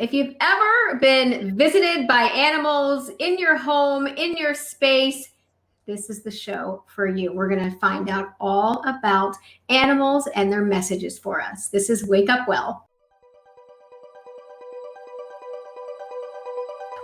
If you've ever been visited by animals in your home, in your space, this is the show for you. We're going to find out all about animals and their messages for us. This is Wake Up Well.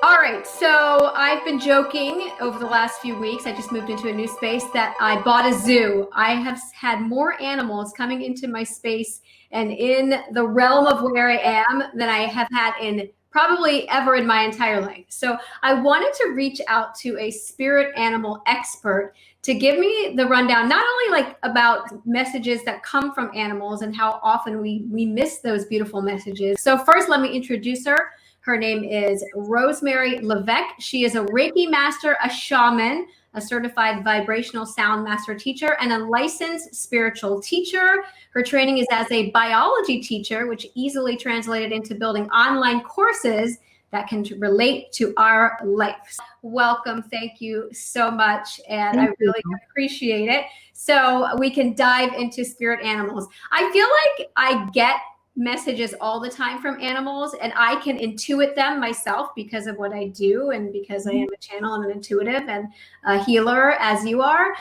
All right, so I've been joking over the last few weeks. I just moved into a new space that I bought a zoo. I have had more animals coming into my space and in the realm of where I am than I have had in probably ever in my entire life. So I wanted to reach out to a spirit animal expert to give me the rundown, not only like about messages that come from animals and how often we miss those beautiful messages. So first, let me introduce her. Her name is Rosemary Levesque. She is a Reiki master, a shaman, a certified vibrational sound master teacher, and a licensed spiritual teacher. Her training is as a biology teacher, which easily translated into building online courses that can relate to our life. Welcome. Thank you so much. And I really appreciate it. So we can dive into spirit animals. I feel like I get messages all the time from animals, and I can intuit them myself because of what I do and because I am a channel and an intuitive and a healer, as you are.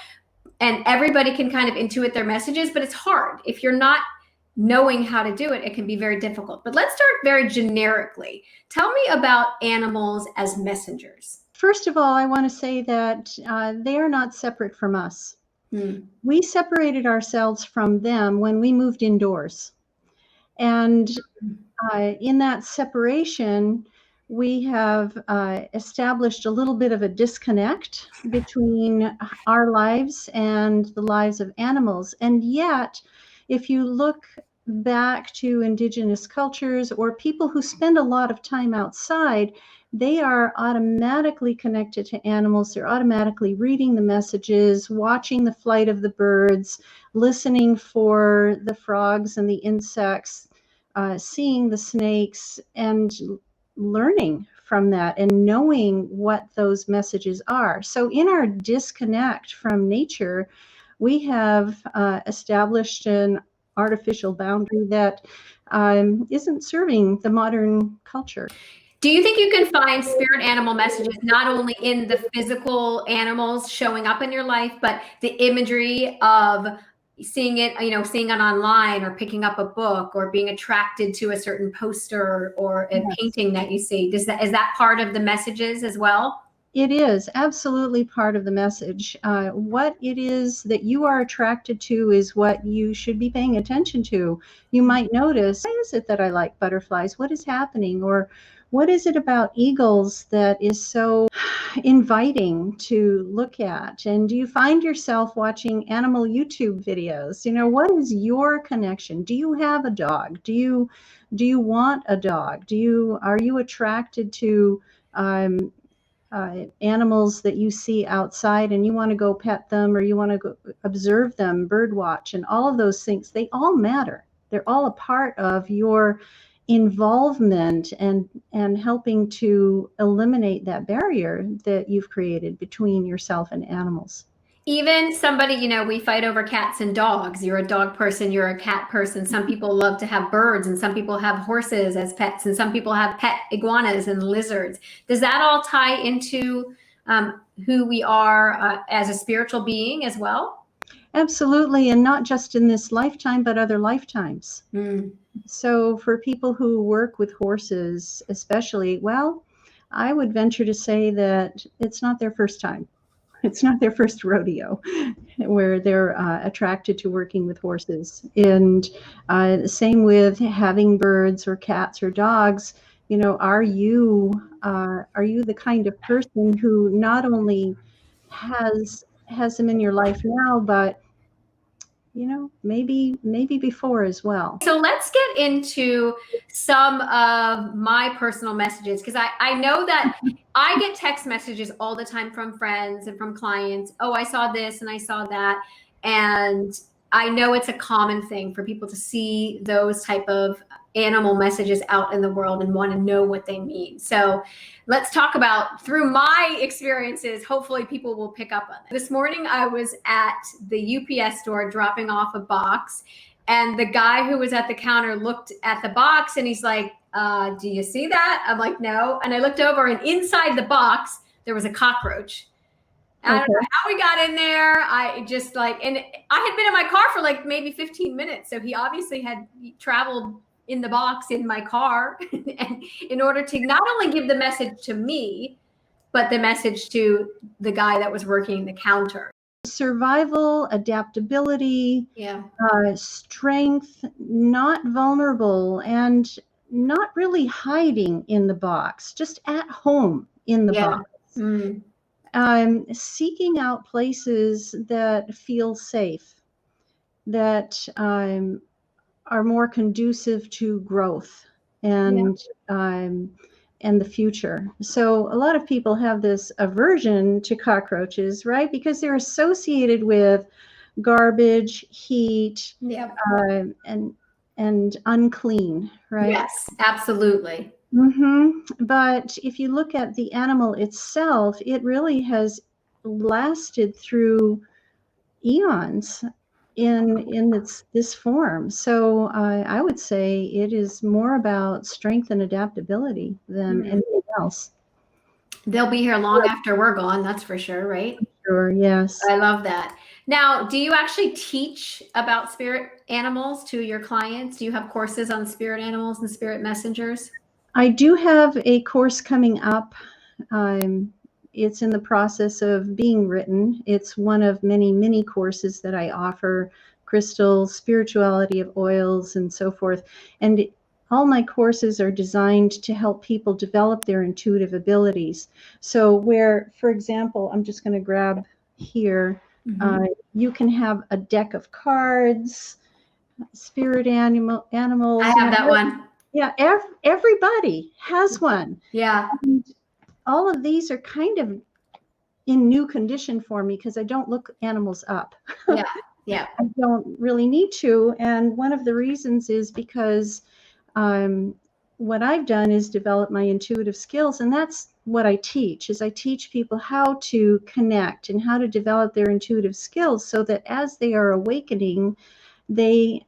And everybody can kind of intuit their messages, but it's hard. If you're not knowing how to do it, it can be very difficult. But let's start very generically. Tell me about animals as messengers. First of all, I want to say that they are not separate from us. We separated ourselves from them when we moved indoors. And in that separation, we have established a little bit of a disconnect between our lives and the lives of animals. And yet, if you look back to indigenous cultures or people who spend a lot of time outside, they are automatically connected to animals. They're automatically reading the messages, watching the flight of the birds, listening for the frogs and the insects, seeing the snakes, and learning from that and knowing what those messages are. So in our disconnect from nature, we have established an artificial boundary that isn't serving the modern culture. Do you think you can find spirit animal messages not only in the physical animals showing up in your life, but the imagery of seeing it, seeing it online or picking up a book or being attracted to a certain poster or a painting that you see? Is that part of the messages as well? It is absolutely part of the message. What it is that you are attracted to is what you should be paying attention to. You might notice, why is it that I like butterflies? What is happening? Or what is it about eagles that is so inviting to look at? And do you find yourself watching animal YouTube videos? What is your connection? Do you have a dog? Do you want a dog? Are you attracted to animals that you see outside and you want to go pet them, or you want to go observe them, bird watch, and all of those things? They all matter. They're all a part of your involvement and helping to eliminate that barrier that you've created between yourself and animals. Even somebody, we fight over cats and dogs. You're a dog person, you're a cat person. Some people love to have birds, and some people have horses as pets, and some people have pet iguanas and lizards. Does that all tie into who we are as a spiritual being as well? Absolutely, and not just in this lifetime, but other lifetimes. So for people who work with horses especially, well, I would venture to say that it's not their first time. It's not their first rodeo where they're attracted to working with horses. And same with having birds or cats or dogs. Are you the kind of person who not only has them in your life now, but maybe before as well? So let's get into some of my personal messages, because I know that I get text messages all the time from friends and from clients. Oh, I saw this and I saw that. And I know it's a common thing for people to see those type of animal messages out in the world and want to know what they mean. So let's talk about, through my experiences, hopefully people will pick up on it. This morning I was at the UPS store dropping off a box, and the guy who was at the counter looked at the box and he's like, do you see that? I'm like, no. And I looked over, and inside the box, there was a cockroach. I don't know how we got in there. I just like, and I had been in my car for like maybe 15 minutes. So he obviously had traveled in the box in my car and in order to not only give the message to me, but the message to the guy that was working the counter. Survival, adaptability, Yeah. Strength, not vulnerable, and not really hiding in the box, just at home in the box. Mm. Seeking out places that feel safe, that are more conducive to growth and the future. So a lot of people have this aversion to cockroaches, right? Because they're associated with garbage, heat, and unclean, right? Yes, absolutely. But if you look at the animal itself, it really has lasted through eons in this form. So I would say it is more about strength and adaptability than anything else. They'll be here long after we're gone, that's for sure, right? Sure, yes. I love that. Now, do you actually teach about spirit animals to your clients? Do you have courses on spirit animals and spirit messengers? I do have a course coming up. It's in the process of being written. It's one of many, many courses that I offer: crystals, spirituality of oils, and so forth. And all my courses are designed to help people develop their intuitive abilities. So where, for example, I'm just going to grab here, you can have a deck of cards, spirit animals. I have that one. Yeah, everybody has one. Yeah. And all of these are kind of in new condition for me because I don't look animals up. Yeah. I don't really need to. And one of the reasons is because what I've done is develop my intuitive skills. And that's what I teach, is I teach people how to connect and how to develop their intuitive skills so that as they are awakening, they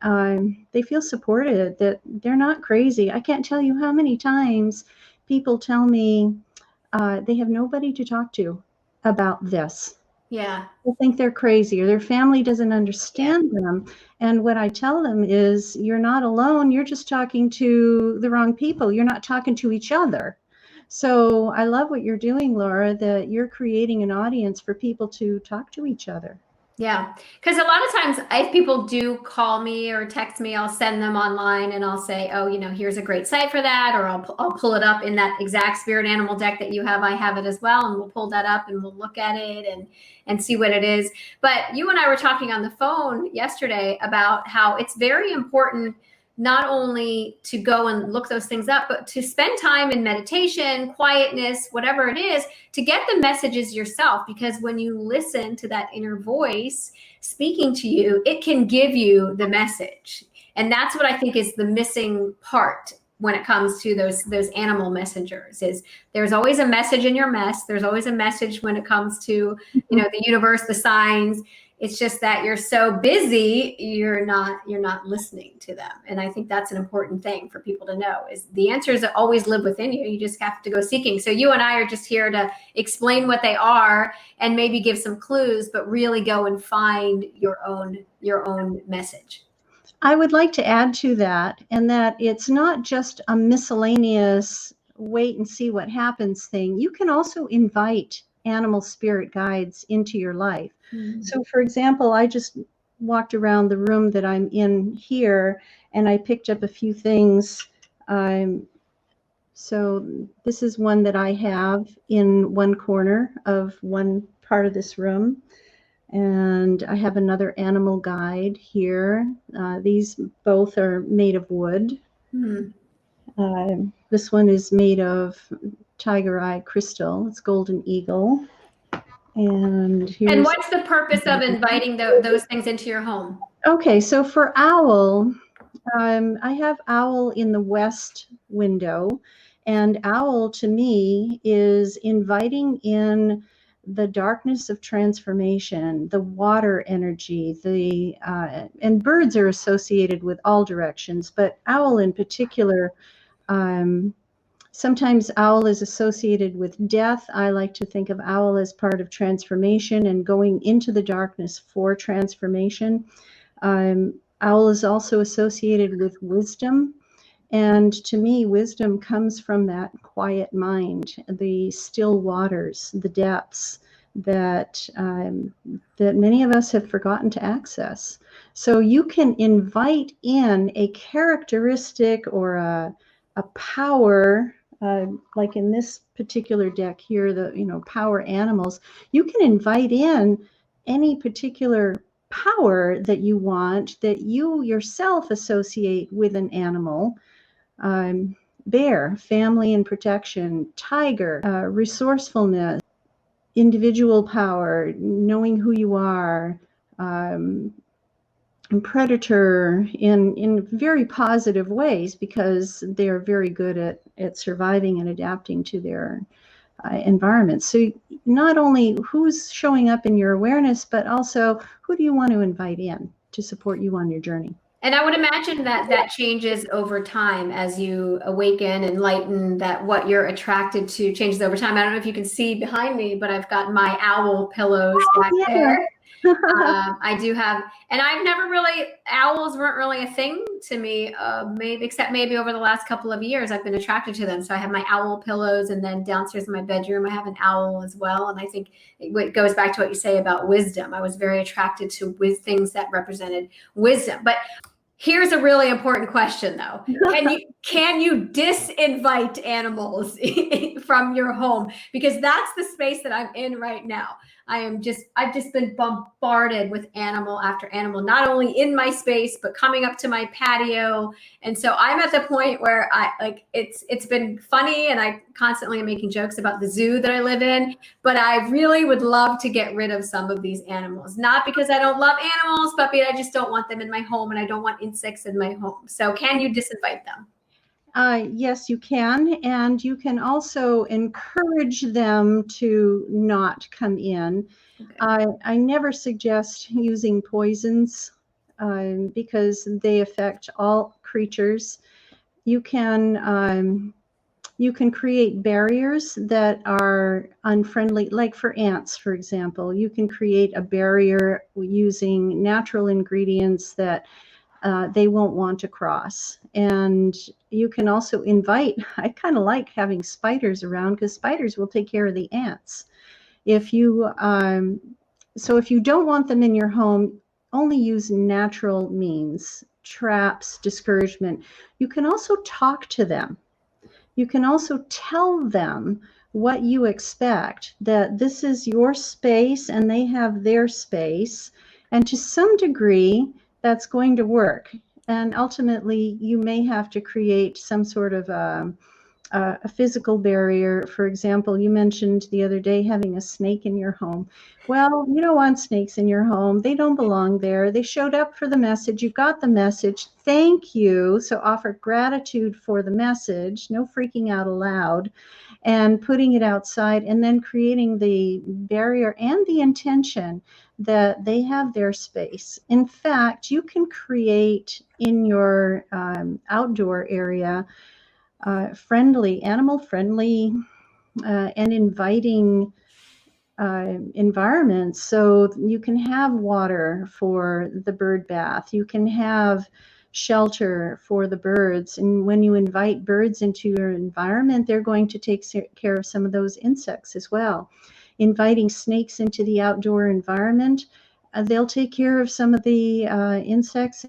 feel supported, that they're not crazy. I can't tell you how many times people tell me they have nobody to talk to about this. Yeah. They think they're crazy or their family doesn't understand them. And what I tell them is, you're not alone. You're just talking to the wrong people. You're not talking to each other. So I love what you're doing, Laura, that you're creating an audience for people to talk to each other. Yeah, because a lot of times if people do call me or text me, I'll send them online and I'll say, oh, here's a great site for that, or I'll pull it up in that exact spirit animal deck that you have. I have it as well, and we'll pull that up and we'll look at it and see what it is. But you and I were talking on the phone yesterday about how it's very important not only to go and look those things up, but to spend time in meditation, quietness, whatever it is, to get the messages yourself. Because when you listen to that inner voice speaking to you, it can give you the message. And that's what I think is the missing part when it comes to those animal messengers. Is there's always a message in your mess. There's always a message when it comes to, the universe, the signs. It's just that you're so busy, you're not listening to them. And I think that's an important thing for people to know, is the answers always live within you. You just have to go seeking. So you and I are just here to explain what they are and maybe give some clues, but really go and find your own message. I would like to add to that, and that it's not just a miscellaneous wait and see what happens thing. You can also invite animal spirit guides into your life. So for example, I just walked around the room that I'm in here and I picked up a few things. So this is one that I have in one corner of one part of this room. And I have another animal guide here. These both are made of wood. This one is made of tiger eye crystal. It's golden eagle. And what's the purpose of inviting those things into your home? Okay, so for owl, I have owl in the west window, and owl to me is inviting in the darkness of transformation, the water energy, and birds are associated with all directions, but owl in particular Sometimes owl is associated with death. I like to think of owl as part of transformation and going into the darkness for transformation. Owl is also associated with wisdom. And to me, wisdom comes from that quiet mind, the still waters, the depths that that many of us have forgotten to access. So you can invite in a characteristic or a power, like in this particular deck here, the power animals. You can invite in any particular power that you want, that you yourself associate with an animal. Bear, family and protection; tiger, resourcefulness; individual power, knowing who you are; and predator in very positive ways, because they're very good at surviving and adapting to their environment. So not only who's showing up in your awareness, but also who do you want to invite in to support you on your journey. And I would imagine that changes over time as you awaken, enlighten, that what you're attracted to changes over time. I don't know if you can see behind me, but I've got my owl pillows back there. I do have, and I've never really, owls weren't really a thing to me, except maybe over the last couple of years, I've been attracted to them. So I have my owl pillows, and then downstairs in my bedroom, I have an owl as well. And I think it goes back to what you say about wisdom. I was very attracted to things that represented wisdom. But here's a really important question, though. Can you disinvite animals from your home? Because that's the space that I'm in right now. I've just been bombarded with animal after animal, not only in my space, but coming up to my patio. And so I'm at the point where it's been funny, and I constantly am making jokes about the zoo that I live in, but I really would love to get rid of some of these animals, not because I don't love animals, but because I just don't want them in my home, and I don't want insects in my home. So can you disinvite them? Yes, you can. And you can also encourage them to not come in. Okay. I never suggest using poisons because they affect all creatures. You can create barriers that are unfriendly, like for ants, for example. You can create a barrier using natural ingredients that they won't want to cross. And you can also invite, I kind of like having spiders around, because spiders will take care of the ants. So if you don't want them in your home, only use natural means, traps, discouragement. You can also talk to them. You can also tell them what you expect, that this is your space and they have their space. And to some degree, that's going to work. And ultimately, you may have to create some sort of a physical barrier. For example, you mentioned the other day having a snake in your home. Well, you don't want snakes in your home. They don't belong there. They showed up for the message. You got the message. Thank you. So offer gratitude for the message. No freaking out aloud, and putting it outside, and then creating the barrier and the intention that they have their space. In fact, you can create in your outdoor area animal friendly and inviting environments. So you can have water for the bird bath. You can have shelter for the birds. And when you invite birds into your environment, they're going to take care of some of those insects as well. Inviting snakes into the outdoor environment, they'll take care of some of the insects,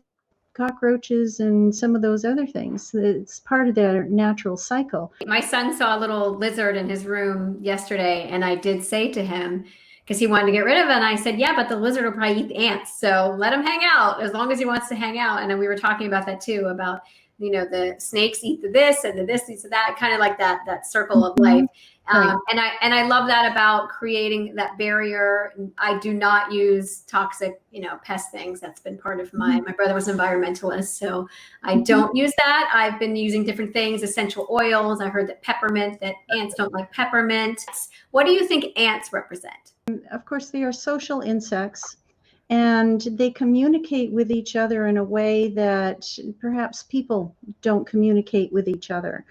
cockroaches, and some of those other things. It's part of their natural cycle. My son saw a little lizard in his room yesterday, and I did say to him, because he wanted to get rid of it, and I said, yeah, but the lizard will probably eat the ants, so let him hang out as long as he wants to hang out. And then we were talking about that too, about the snakes eat the this and the this eats the that, kind of like that circle of life. Right. And I love that about creating that barrier. I do not use toxic, pest things. That's been part of my brother was an environmentalist, so I don't use that. I've been using different things, essential oils. I heard that ants don't like peppermint. What do you think ants represent? Of course, they are social insects. and they communicate with each other in a way that perhaps people don't communicate with each other.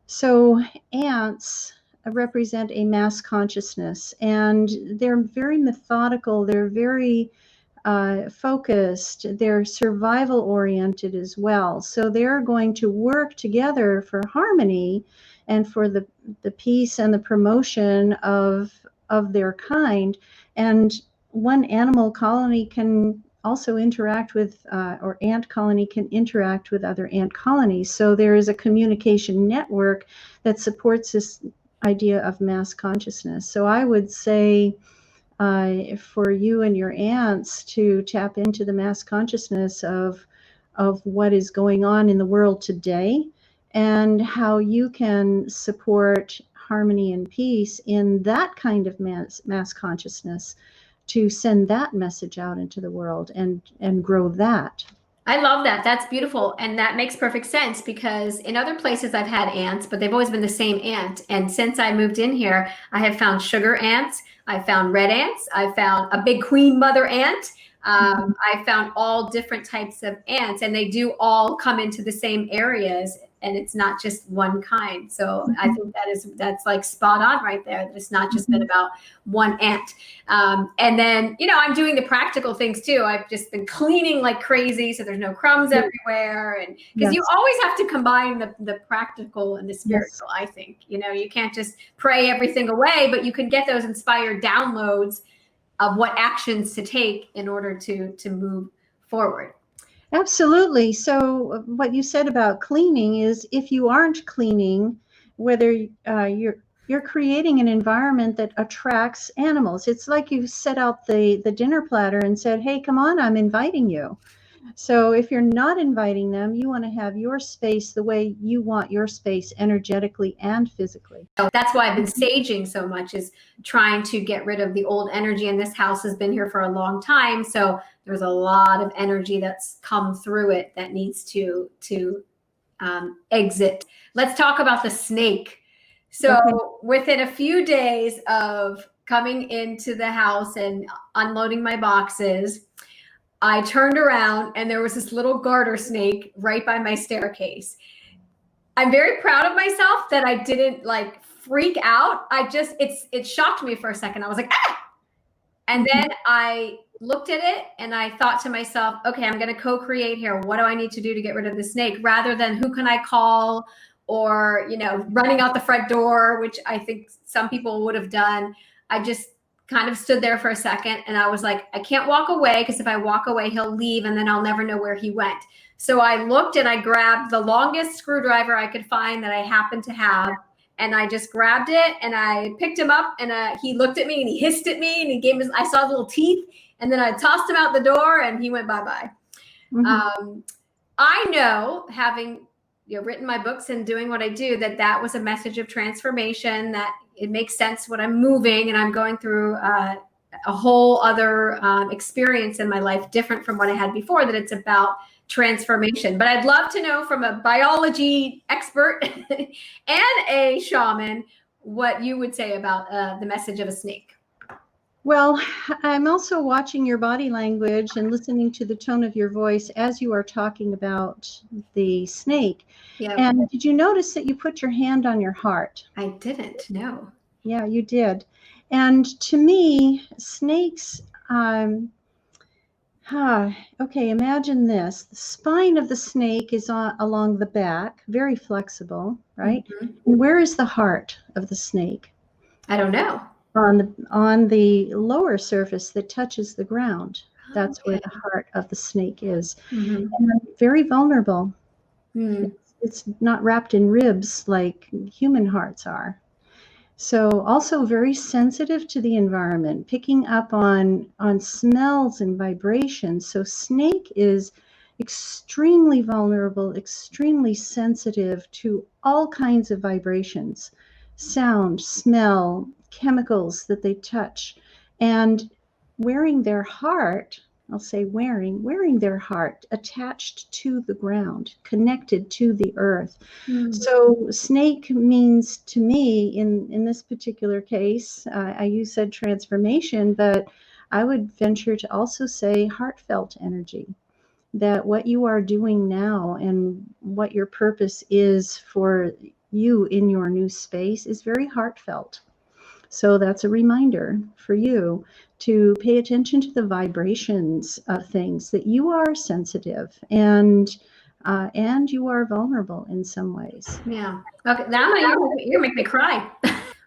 So ants represent a mass consciousness, and they're very methodical. They're very focused. They're survival oriented as well. So they're going to work together for harmony and for the peace and the promotion of their kind. And one animal colony can also interact with, or ant colony can interact with other ant colonies. So there is a communication network that supports this idea of mass consciousness. So I would say for you and your ants to tap into the mass consciousness of what is going on in the world today and how you can support harmony and peace in that kind of mass consciousness, to send that message out into the world and grow that. I love that. That's beautiful. And that makes perfect sense, because in other places I've had ants, but they've always been the same ant. And since I moved in here, I have found sugar ants. I found red ants. I found a big queen mother ant. I found all different types of ants, and they do all come into the same areas, and it's not just one kind. So I think that's like spot on right there. That it's not just been about one ant. And then, I'm doing the practical things too. I've just been cleaning like crazy, so there's no crumbs everywhere. And because you always have to combine the practical and the spiritual, I think. You can't just pray everything away, but you can get those inspired downloads of what actions to take in order to move forward. Absolutely. So what you said about cleaning is, if you aren't cleaning, whether you're creating an environment that attracts animals. It's like you set out the dinner platter and said, hey, come on, I'm inviting you. So if you're not inviting them, you want to have your space the way you want your space, energetically and physically. That's why I've been saging so much, is trying to get rid of the old energy. And this house has been here for a long time. So there's a lot of energy that's come through it that needs to exit. Let's talk about the snake. So within a few days of coming into the house and unloading my boxes, I turned around and there was this little garter snake right by my staircase. I'm very proud of myself that I didn't like freak out. It shocked me for a second. I was like, ah! And then I looked at it and I thought to myself, okay, I'm going to co-create here. What do I need to do to get rid of the snake, rather than who can I call, or, running out the front door, which I think some people would have done. I just kind of stood there for a second and I was like, I can't walk away, because if I walk away, he'll leave and then I'll never know where he went. So I looked and I grabbed the longest screwdriver I could find that I happened to have. And I just grabbed it and I picked him up, and he looked at me and he hissed at me and I saw little teeth, and then I tossed him out the door and he went bye-bye. I know, having written my books and doing what I do, that was a message of transformation, that it makes sense when I'm moving and I'm going through a whole other experience in my life, different from what I had before, that it's about transformation. But I'd love to know from a biology expert and a shaman what you would say about the message of a snake. Well, I'm also watching your body language and listening to the tone of your voice as you are talking about the snake. Yeah. And did you notice that you put your hand on your heart? I didn't, no. Yeah, you did. And to me, snakes, okay, imagine this. The spine of the snake is along the back, very flexible, right? And where is the heart of the snake? I don't know. On the lower surface that touches the ground. That's where the heart of the snake is. And very vulnerable. It's not wrapped in ribs like human hearts are. So also very sensitive to the environment, picking up on smells and vibrations. So snake is extremely vulnerable, extremely sensitive to all kinds of vibrations, sound, smell, chemicals that they touch. And wearing their heart, I'll say wearing their heart attached to the ground, connected to the earth. So snake means to me, in this particular case, you said transformation, but I would venture to also say heartfelt energy, that what you are doing now and what your purpose is for you in your new space is very heartfelt. So that's a reminder for you to pay attention to the vibrations of things, that you are sensitive and you are vulnerable in some ways. Yeah. Okay. Now you're making me cry.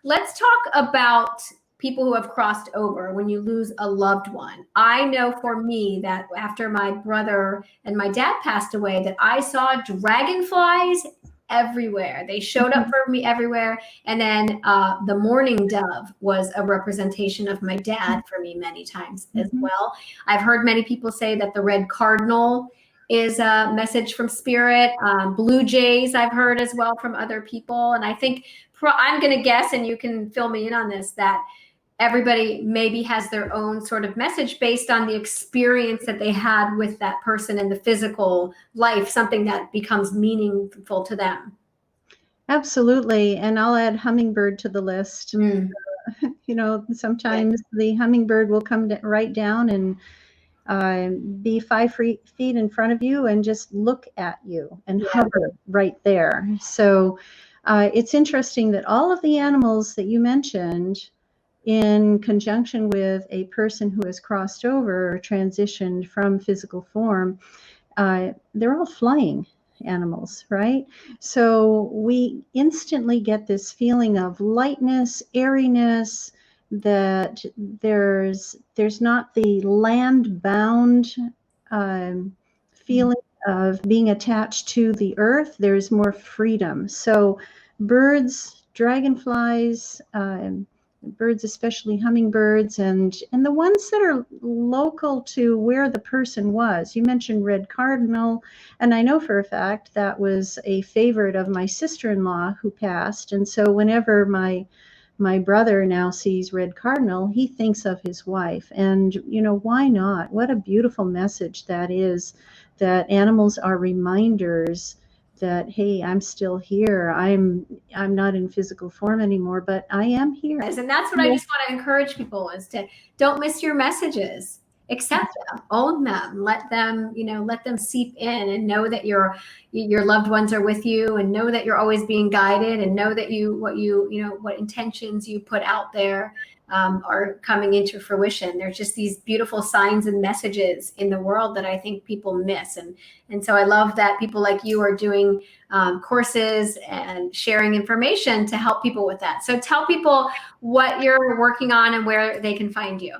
Let's talk about people who have crossed over when you lose a loved one. I know for me that after my brother and my dad passed away, that I saw dragonflies everywhere. They showed up for me everywhere. And then the mourning dove was a representation of my dad for me many times as well. I've heard many people say that the red cardinal is a message from spirit. Blue jays I've heard as well from other people. And I think I'm going to guess, and you can fill me in on this, that everybody maybe has their own sort of message based on the experience that they had with that person in the physical life, something that becomes meaningful to them. Absolutely. And I'll add hummingbird to the list. You know, sometimes the hummingbird will come right down and be 5 feet in front of you and just look at you and hover right there. So it's interesting that all of the animals that you mentioned, in conjunction with a person who has crossed over or transitioned from physical form, they're all flying animals, right? So we instantly get this feeling of lightness, airiness, that there's not the land-bound feeling of being attached to the earth. There's more freedom. So birds, dragonflies, birds, especially hummingbirds, and the ones that are local to where the person was. You mentioned red cardinal, and I know for a fact that was a favorite of my sister-in-law who passed. And so whenever my brother now sees red cardinal, he thinks of his wife. And you know, why not? What a beautiful message that is, that animals are reminders that, hey, I'm still here. I'm not in physical form anymore, but I am here. And that's what I just want to encourage people, is to don't miss your messages. Accept them, own them, let them, let them seep in, and know that your loved ones are with you, and know that you're always being guided, and know that what intentions you put out there are coming into fruition. There's just these beautiful signs and messages in the world that I think people miss. And so I love that people like you are doing courses and sharing information to help people with that. So tell people what you're working on and where they can find you.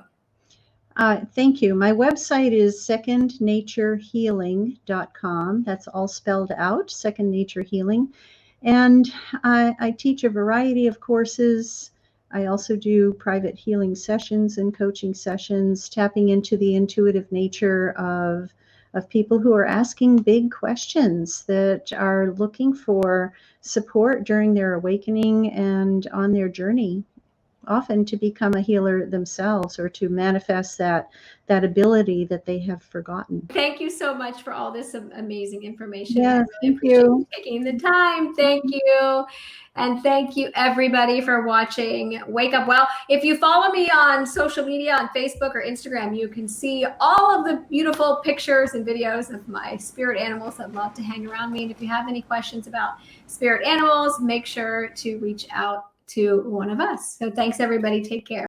Thank you. My website is secondnaturehealing.com. That's all spelled out, Second Nature Healing. And I teach a variety of courses. I also do private healing sessions and coaching sessions, tapping into the intuitive nature of people who are asking big questions, that are looking for support during their awakening and on their journey, often to become a healer themselves, or to manifest that ability that they have forgotten. Thank you so much for all this amazing information. Yes, I really thank you. taking the time. Thank you. And thank you everybody for watching Wake Up Well. If you follow me on social media, on Facebook or Instagram, you can see all of the beautiful pictures and videos of my spirit animals that love to hang around me. And if you have any questions about spirit animals, make sure to reach out to one of us. So thanks everybody. Take care.